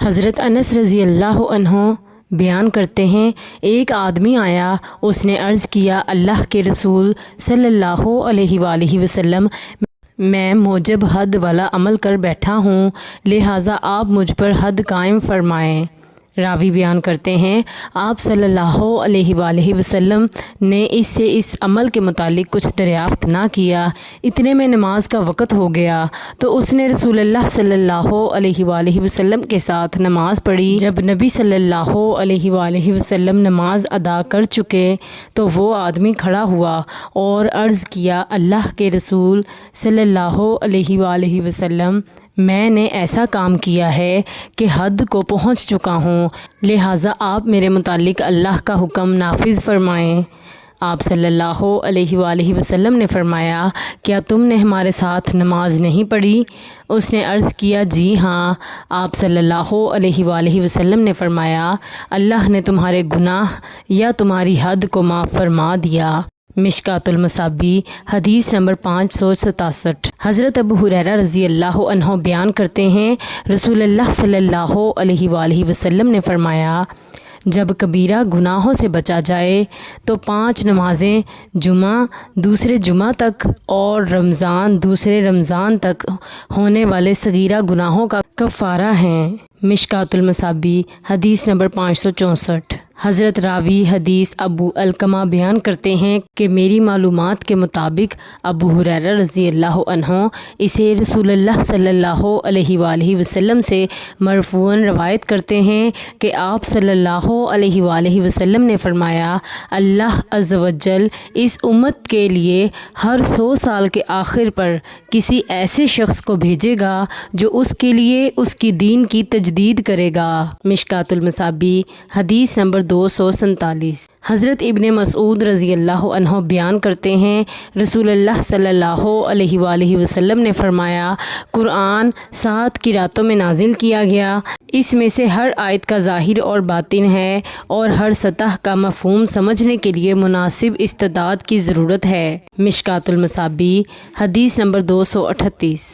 حضرت انس رضی اللہ عنہ بیان کرتے ہیں، ایک آدمی آیا، اس نے عرض کیا، اللہ کے رسول صلی اللہ علیہ وآلہ وسلم، میں موجب حد والا عمل کر بیٹھا ہوں، لہٰذا آپ مجھ پر حد قائم فرمائیں۔ راوی بیان کرتے ہیں، آپ صلی اللہ علیہ وآلہ وسلم نے اس سے اس عمل کے متعلق کچھ دریافت نہ کیا۔ اتنے میں نماز کا وقت ہو گیا تو اس نے رسول اللہ صلی اللہ علیہ وآلہ وسلم کے ساتھ نماز پڑھی۔ جب نبی صلی اللہ علیہ وآلہ وسلم نماز ادا کر چکے تو وہ آدمی کھڑا ہوا اور عرض کیا، اللہ کے رسول صلی اللہ علیہ وآلہ وسلم، میں نے ایسا کام کیا ہے کہ حد کو پہنچ چکا ہوں، لہٰذا آپ میرے متعلق اللہ کا حکم نافذ فرمائیں۔ آپ صلی اللہ علیہ وآلہ وسلم نے فرمایا، کیا تم نے ہمارے ساتھ نماز نہیں پڑھی؟ اس نے عرض کیا، جی ہاں۔ آپ صلی اللہ علیہ وآلہ وسلم نے فرمایا، اللہ نے تمہارے گناہ یا تمہاری حد کو معاف فرما دیا۔ مشکوٰۃ المصابیح حدیث نمبر 567۔ حضرت ابو ہریرہ رضی اللہ عنہ بیان کرتے ہیں، رسول اللہ صلی اللہ علیہ وآلہ وسلم نے فرمایا، جب کبیرہ گناہوں سے بچا جائے تو 5 نمازیں جمعہ دوسرے جمعہ تک اور رمضان دوسرے رمضان تک ہونے والے صغیرہ گناہوں کا کفارہ ہیں۔ مشکوٰۃ المصابیح حدیث نمبر 564۔ حضرت راوی حدیث ابو علقمہ بیان کرتے ہیں کہ میری معلومات کے مطابق ابو ہریرہ رضی اللہ عنہ اسے رسول اللہ صلی اللہ علیہ وآلہ وسلم سے مرفوعاً روایت کرتے ہیں کہ آپ صلی اللہ علیہ وآلہ وسلم نے فرمایا، اللہ عز و جل اس امت کے لیے ہر 100 سال کے آخر پر کسی ایسے شخص کو بھیجے گا جو اس کے لیے اس کی دین کی تجدید کرے گا۔ مشکوٰۃ المصابیح حدیث نمبر 247۔ حضرت ابن مسعود رضی اللہ عنہ بیان کرتے ہیں، رسول اللہ صلی اللہ علیہ وآلہ وسلم نے فرمایا، قرآن 7 قرأتوں میں نازل کیا گیا، اس میں سے ہر آیت کا ظاہر اور باطن ہے اور ہر سطح کا مفہوم سمجھنے کے لیے مناسب استعداد کی ضرورت ہے۔ مشکوٰۃ المصابیح حدیث نمبر 238۔